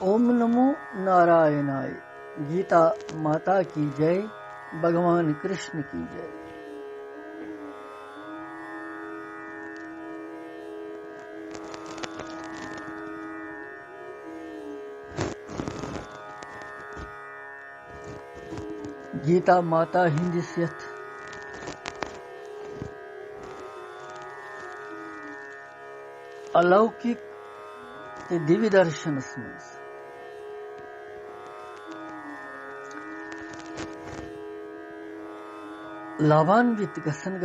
ओम नमो नारायणाय। गीता माता की जय, भगवान कृष्ण की जय। गीता माता हिंदस यथ अलौकिक ते दिव्य दर्शनस मज लाभान्वित गसन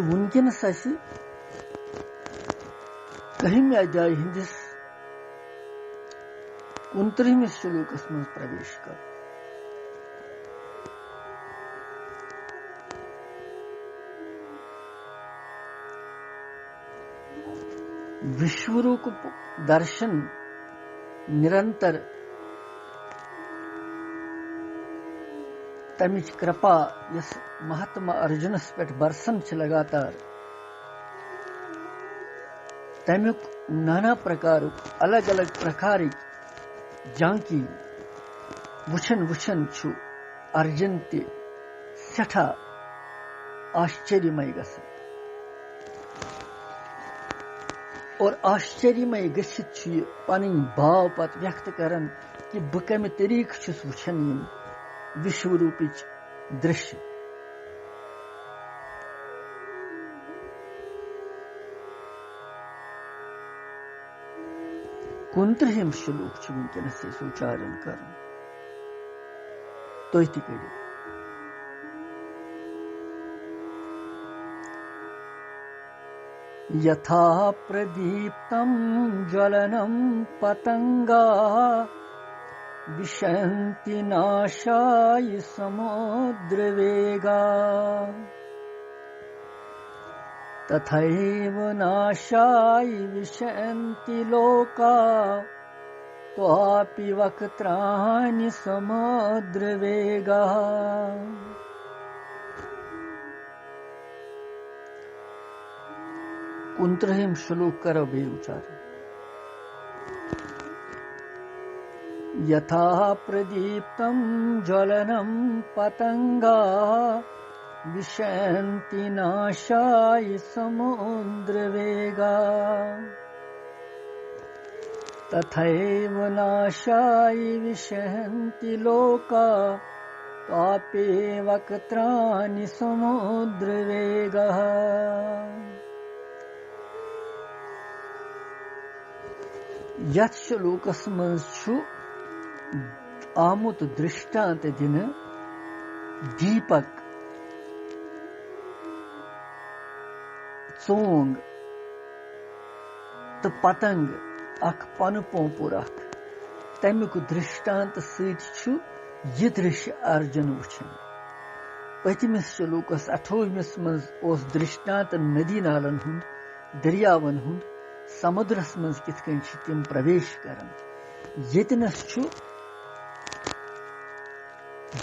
वुनकस कहम अध्याय हिंदिस 29वें श्लोकस मज प्रवेश कर। विश्वरूप दर्शन निरंतर तमिच कृपा यस महात्मा अर्जुनस पे बरसन लगातार तमुक नाना प्रकार अलग अलग प्रकार झांकी वुछन छु अर्जुन ते सठा आश्चर्यमय गसन और आश्चर्यमय गसित छु पन भाव पत व्यक्त करन कि बह कम तरीक छुस वुछन यम विश्वरूपिच दृश्य। कुंत्रहिम श्लोक छु वुनकस उच्चारण कर तो करो। यथा प्रदीप्तं ज्वलनं पतंगा विशन्ति नाशाय समुद्रवेगा तथैव नाशाय विशन्ति लोका त्वापि वक्त्राणि समुद्रवेगा। कुंत्रहिम श्लोक करो बे उच्चार। यथा प्रदीप्तं ज्वलनं पतंगा विशन्ति नाशाय समुद्रवेगा तथैव नाशाय विशन्ति लोका त्वापि वक्त्राणि समुद्रवेगा। यथ श्लोकस मज छु आमुत दृष्टांत दिन दीपक चोंग तो पतंग अख पन पोंपुर अख तमुक दृष्टांत सु यह दृश्य अर्जुन वुछन। पतमिस श्लोकस 28 मज ओस दृष्टांत नदी नालन हुंद दरियावन हुंद समुद्रस मज किथ कन तिम प्रवेश करन। यतनस छु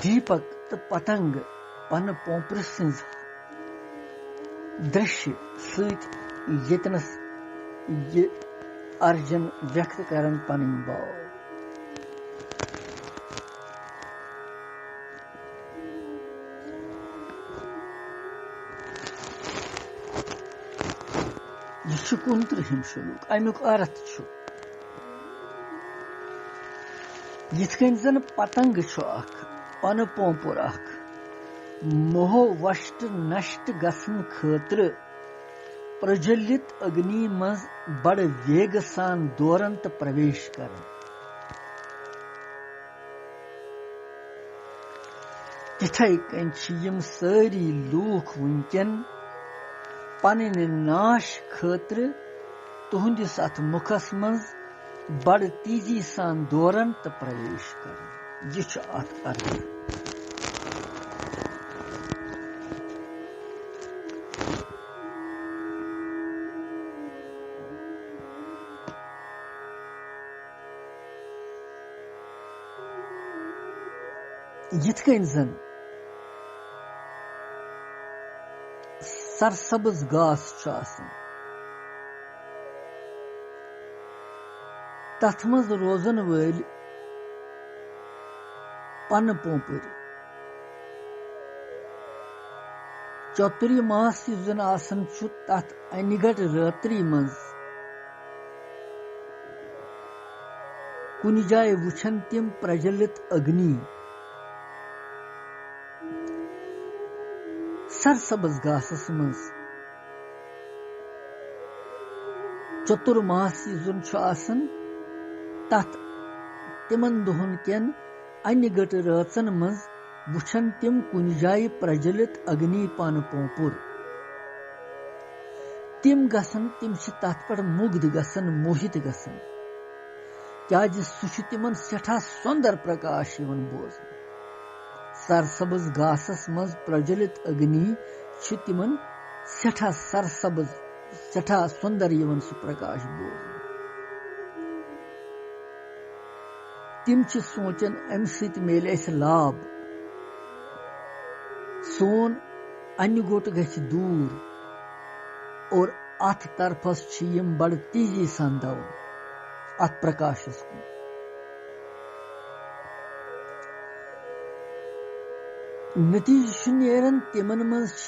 दीपक तो पतंग पन पोंपुर सिंज दृश्य सत यतनस ये अर्जुन व्यक्त करन पन भाव। यह 29 श्लोक अमुक अर्थ छु यिथ कन जन पतंग छु अख पन पोंपुर अख मोह वष्ट नष्ट गसन खतर प्रज्वलित अग्नि मज बड़ वेग सान दौरन तो प्रवेश करन। तिथै कन यम सारी लूख वुनकन पन नाश खतर तुहंदिस अथ मुखस मज बड़ तेजी सान दौरन तो प्रवेश करन। यह अथ अर्थ। यिथ कन जन सरसब्ज घास छु आसान तथ मज रोजन वल पन पोंपुर चतुर्य मास जन आसन छु तथ अनिगट रात्रि मज कुनि जाय वुछन तिम प्रज्वलित अग्नि सरसब्ज घासस मज चतुर्मास जुन छु आसन तथ तिमन दोहन केन अन्य गट राचन मज वुछन तिम कुनि जाय प्रज्वलित अग्नि पान पोंपुर तिम गसन तिम छ तथ पर मुग्ध गसन मोहित गसन क्या सह तिमन सठा सुंदर प्रकाश बोज सरसब्ज घासस मज प्रज्वलित अग्नि तिमन सठा सरसब्ज सठा सुंदर सह प्रकाश बोज तिम सोचन अम सत मेल लाभ सोन अन्य गोट गछ दूर और अथ तरफस यम बड़ तेजी सान दवन अथ प्रकाशस कुन नतीज नेरन तिमन मज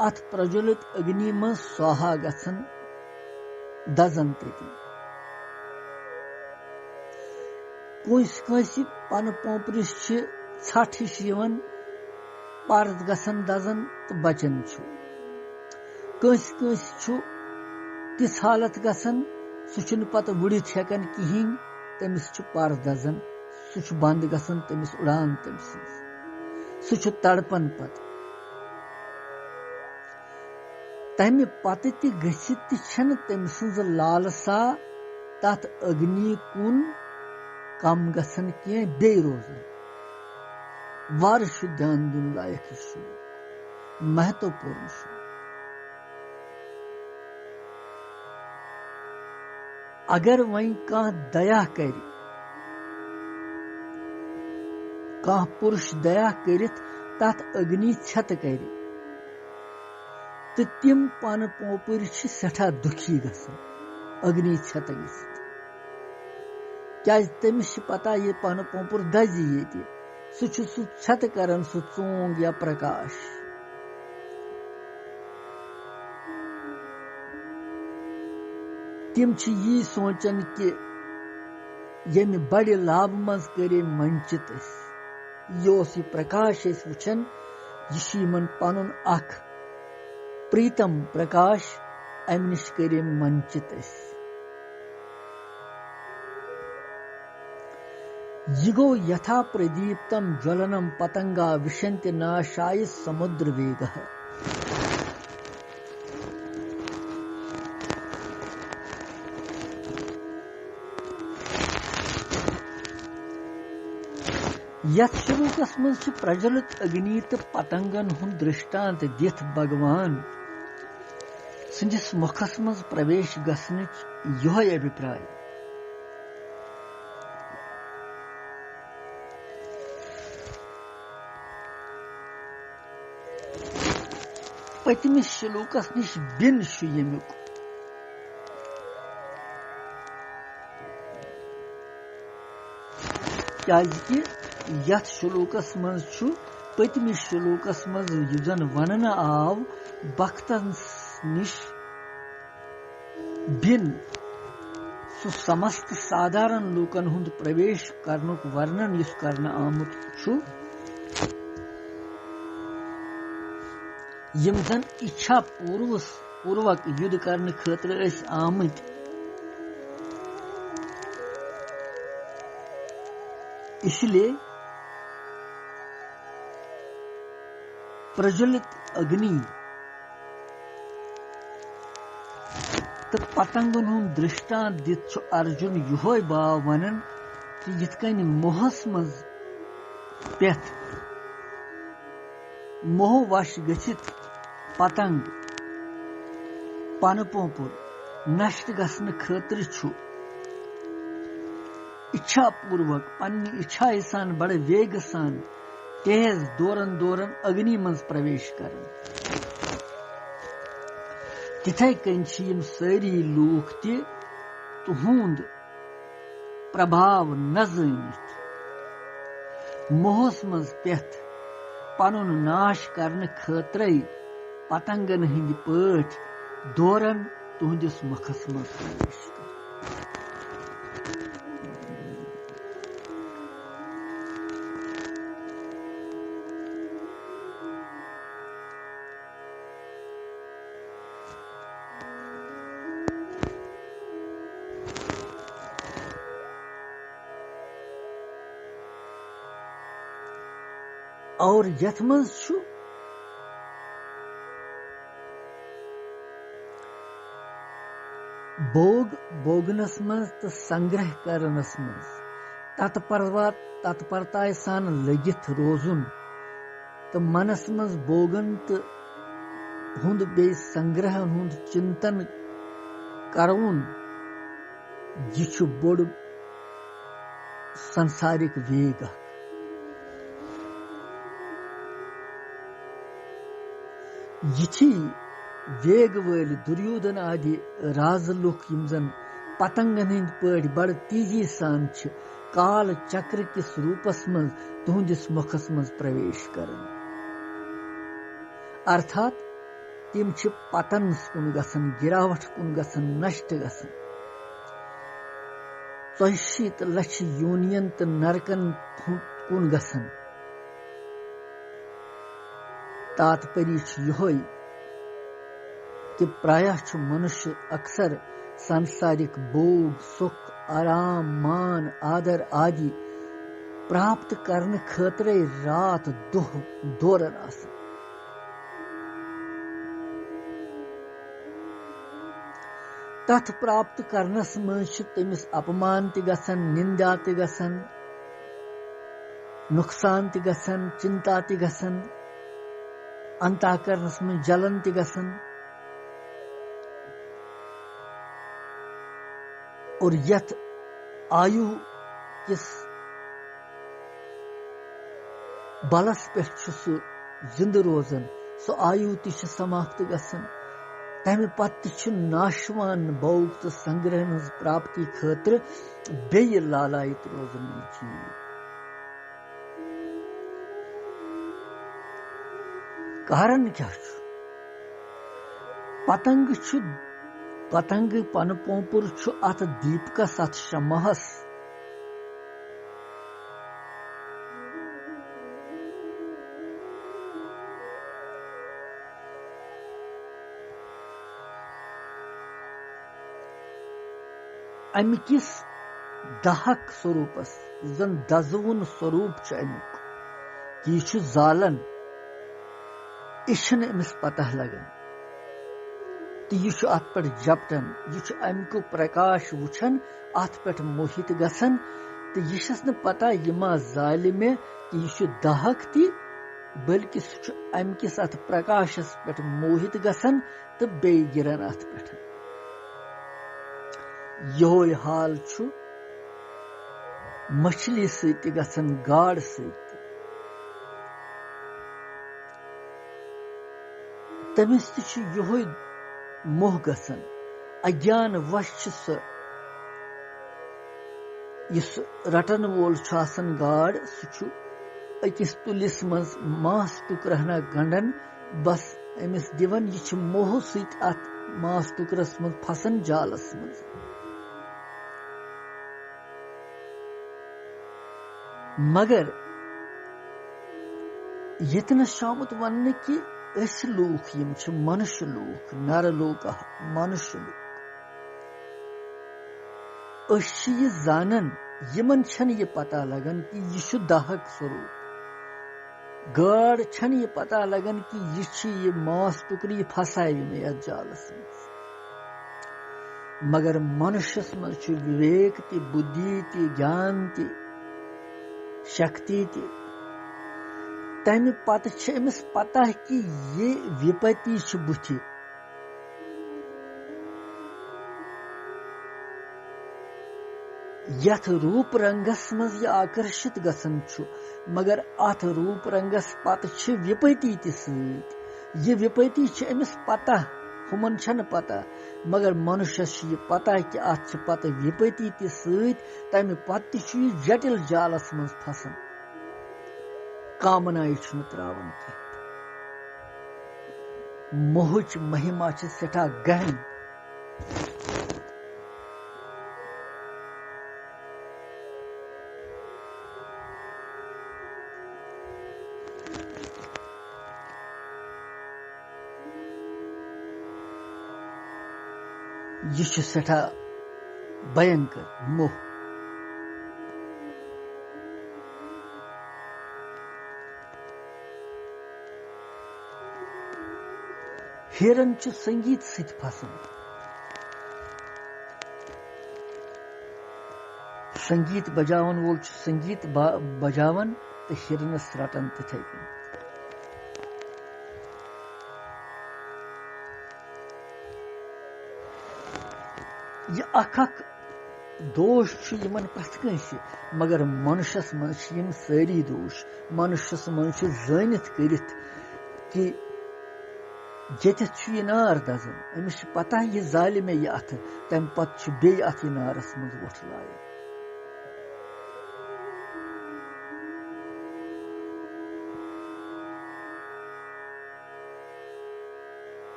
अथ प्रज्वलित अग्नि मज स्वाहा गसन दजन तति कंस पन पोंपरिस छठ हिश पार्द गसन दजन तो बचन कंस तिस हालत गसन सह पत वुड़ित हेकन कहीं तमिस पार दजन सह बंद गसन तमिस उड़ान तमिस सह तड़पन पत तमि पत गसित तम सज लालसा तथ अग्नि कुन कम गसन कह बे रोजन वार ध्यान दिन लायक महत्वपूर्ण अगर वहीं कह दया कर कह पुरुष दया करित तथ अग्नि छत कर तो तिम पन पोंपुर सठा दुखी गसन अग्नि छत गसित क्या तमिस पता ये पन पोंपुर दजि ये सह छत करन सह चोंग या प्रकाश तिम यी सोचन कि यमि बड़े लाभ मज करे मंचित यह प्रकाश वुछन यह पनुन अख प्रीतम प्रकाश अम निश करे मंचित यगो यथा प्रदीप्तम ज्वलनम पतंगा विशंति नाशाय समुद्र वेग यथ श्लोकस मज प्रज्वलित अग्नि तो पतंगन हुंद दृष्टांत दिथ भगवान सिंदिस मुखस मज प्रवेश गसनिच यह अभिप्राय पतमिस श्लोकस निश बिन यमुक क्या यथ श्लोकस मज पतमिस श्लोकस मज युजन वन आव भक्तन निश बिन सु समस्त साधारण लोकन हुंद प्रवेश करनुक वर्णन इस करना आमुत यम जन इच्छा पूर्वक युद्ध करने खतर आमत इसलिए प्रज्वलित अग्नि तो पतंगन हुंद दृष्टांत दित अर्जुन यह बाव वनन कि यिथ कन मोहस मज पेथ मोह वश गसित पतंग पन पोंपुर नष्ट गसन खतर इच्छा पूर्वक पन्नी इच्छा सान बड़े वेग सान तेज दौरन दौरन अग्नि मज प्रवेश करन तिथे कन सारी लूख तुहुंद प्रभाव न जानित मोहस मज पेथ पनुन नाश करने खतरे पतंगन हिंद पठ दौरन तुहंदिस मुखस मज प्रवेश कर। और यथ मज भोग भोगनस मज तो संग्रह करनस मज तत्परताय सान लगित रोजुन तो मनस मज भोगन तो हुंद बे संग्रह हुंद चिंतन करउन यह बोड़ संसारिक वेग। यह वेग वल दुर्योधन आदि राज लुक यम पतंगन हिंद पड़ बड़ तेजी सान काल चक्र किस रूपस मज तुहंदिस मुखस मज प्रवेश कर अर्थात तिम पतन कुन गसन गिरावट कुन गसन नष्ट गसन 84 लक्ष यूनियन तो नरकन कुन गसन। तात्पर्य यह कि प्रायः मनुष्य अक्सर सांसारिक भोग सुख आराम मान आदर आदि प्राप्त करने खतरे रात दुह दौरन आसन। तथ प्राप्त करनस मज तमिस अपमान त गसन निंदा त गसन नुकसान त गसन चिंता त गसन अंतःकरणस में जलन त गसन और यथ आयु किस बलस पे जिंद रोजन सो आयु ति समाप्त गसन तमे पत नाशवान भोग तो संग्रह प्राप्ति खतर बे लालायित रोजन चीज। कारण क्या पतंग पन पोपुर अत दीपकस अत शमहस अमिकिस दहक स्वरूपस जन दजवुन स्वरूप अमुक कि यह जालन यह अमिस पता लगन तो यह अत पे जपटन यह अमुक प्रकाश वुछन अत पे मोहित गसन तो यह न पता यह मा जाल मे कि यह दहक ति बल्कि सह अमुकिस अत प्रकाशस पे मोहित गसन तो बे गिरन अत पे। योय हाल मछली सत गसन गाड़ सत तमिस योय मोह गसन अज्ञान वश सह रटन वोल गाड़ सह अकिस तुलिस मज मास टुकरहना गंडन बस अमिस दिवन यह मोह सत अत मास टुकरस मज फसन जालस मज। मगर यतनस आमुत वन कि लूख यम मनुष्य लूख नर लोक मनुष्य लूख जानन यमन छन ये पता लगन कि यह दाहक स्वरूप गाड़ छन ये पता लगन कि यह मास टुकड़ी फसाय मे अत जालस मगर मनुष्यस मज विवेक ति बुद्धि ति ज्ञान ति शक्ति ति तम पत अमिस पता कि ये विपत्ति बुथि यथ रूप रंगस मज यह आकर्षित गसन मगर अथ रूप रंगस पत विपत्ति ति सत यह विपत्ति अमिस पता हुमन छन पता मगर मनुष्य ये पता कि अत पत विपत्ति त तमि पत जटिल जालस मज फसन कामना त्रावन की मोहच महिमा सठा गहन यह सठा भयंकर मोह हिरन संगीत सत फसन संगीत बजावन वोल संगीत बजावन तो हिरनस रटन तिथे कन यह अख दोष यमन प्रथ कंस मगर मनुष्यस मन सारी दोष मनुष्यस मन जानित करित कि ये नार दजन अमिस पता यह जाल मे यह अथ तम पत बे अथ नारस मज वोट लाय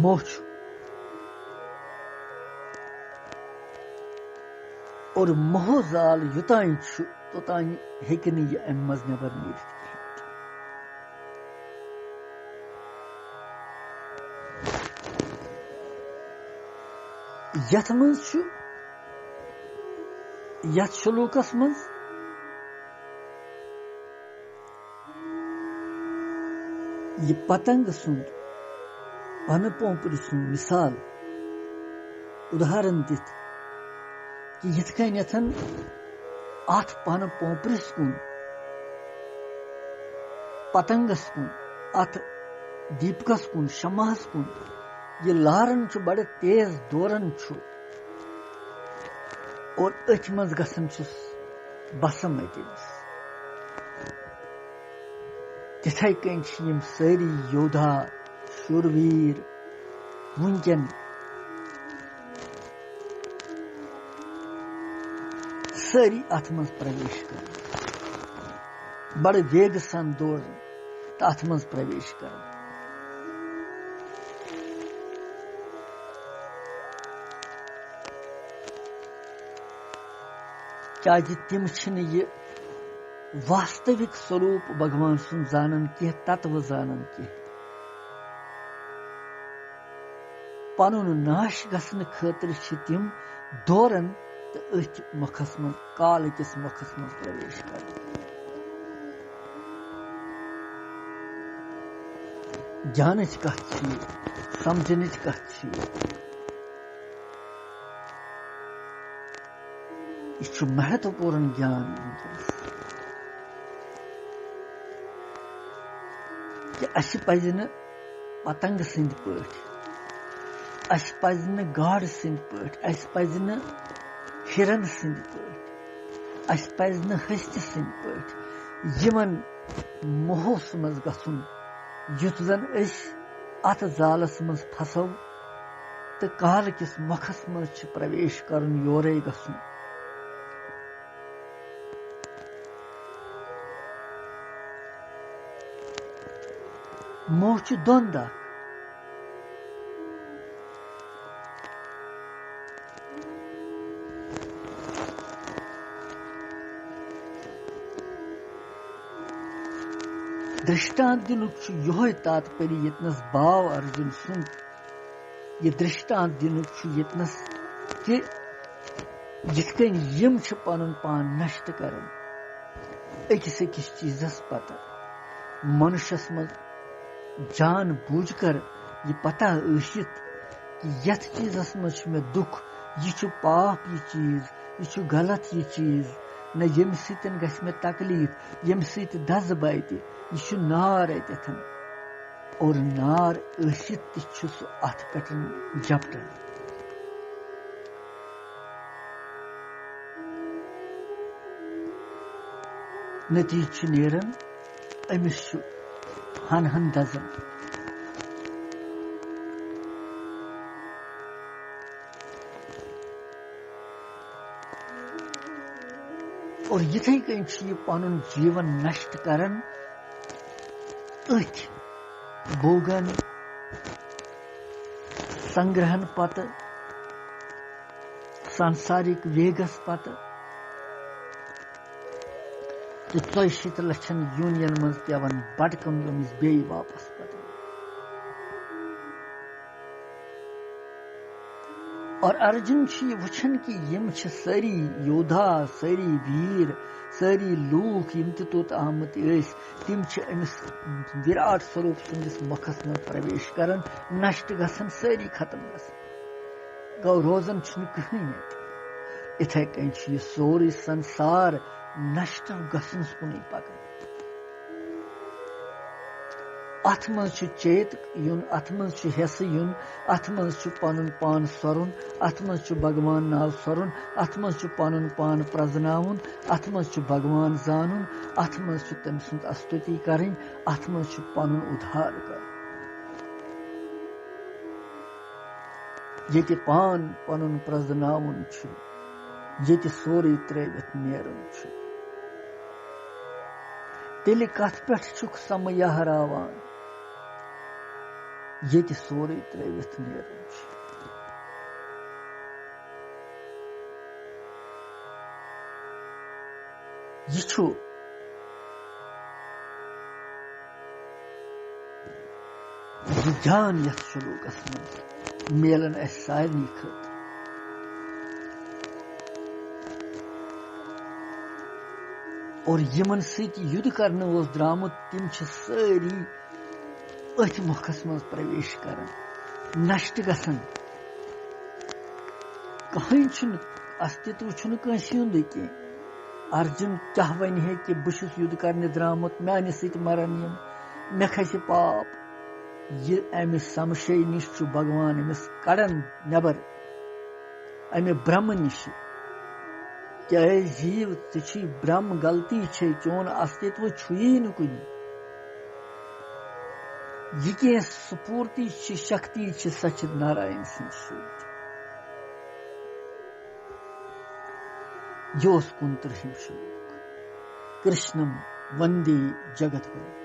मोह और मोह जाल युतान तोतान हेक यह अम मज नबर नीर यथ मज यथ शलूकस मज यह पतंग सुंद पन पोंपुर सुंद मिसाल उदाहरण दित कि यथ कन अथ पन पोंपुरस कुन पतंगस कुन अथ दीपकस कुन शमाहस कुन यह लारन बड़े तेज दौरन और अथ मज गसन बसम अतस तिथे कन सारी योद्धा शूरवीर वुनकन सारी अथ मज प्रवेश कर बड़े वेग सन दौड़ तो अथ मज प्रवेश कर क्या तिम ये वास्तविक स्वरूप भगवान सुन जानन कह तत्व जानन कह पनुन नाश गसन खतर तिम दौरन तो अथ मुखस मज काल किस मुखस मज प्रवेश कर जान कथ समझन कथ यह महत्वपूर्ण ज्ञान कि अस पज न पतंग सिंद पट अस पज न गाड़ सिंद पट अस पज न हिरन सिंद पट अस पज न हस्त सिंद पट यमन मोहस मज गसुन युत जन अस अत जालस मज फसो तो काल किस मुखस मज प्रवेश करन योरे गसुन मोह द्वंद दृष्टांत दिन यो तात्पर्य यतनस भाव अर्जुन सुन यह दृष्टांत दिन यतनस कि जिथ कन यम पन पान नष्ट कर अकिस अकिस चीजस पता मनुष्यस मज जान बूझ कर यह पता ईशित कि यथ चीजस मज मे दुख यह पाप यह चीज यह गलत यह चीज न यम सतन गस मे तकलीफ यम सत दज बत यह नार अतन और नार ईशित सह अथ पे जपटन नतीज नेरन अमिस हन हन दजन और यिथै कन यह पनुन जीवन नष्ट करन अथ भोगन संग्रहन पत सांसारिक वेगस पत तो 70 लक्षन यूनियन मज पेवन बटकम यमिस बे वापस पत और अर्जुन वुछन कि यम सारी योद्धा सारी वीर सारी लूख यम तोत आमत तिम अमिस विराट स्वरूप संदिस मुखस में प्रवेश करन नष्ट गसन सारी खत्म गसन गौ रोजन कहीं इथे कन सोरे संसार नष्ट गसन कुन पकन अथ मज चेत युन अथ मज हेस युन अथ मज पनुन पान स्वरुन अथ मज भगवान नाव स्वरुन अथ मज पनुन पान प्रजनाउन अथ मज भगवान जानुन अथ मज तम सुंद स्तुति करें अथ मज पनुन उद्धार कर ये पान पनुन प्रजनाउन ये सोरे त्रेवित नेरुन तेल कथ पे समय हरावान ये सोरे त्रेवित नेरुन यह ज्ञान यथ श्लोकस मज मेलन अस सारनी खत और यमन सत युद्ध करने द्रामुत तिम सारी अथ मुखस मज प्रवेश करन नष्ट गसन कहीं अस्तित्व कंस हुंद कह अर्जुन क्या वन है कि बहुत युद्ध करने द्रामुत माने सत मरन यम मे खस पाप यह अमि संशय निश भगवान अमिस कड़न नबर अमि ब्रह्म निश क्या जीव ती ब्रह्म गलती चोन अस्तित्व छुई न कुन यह स्फूर्ति शक्ति सच नारायण सिंह योस 29 श्लोक कृष्णम वंदे जगत गुरु।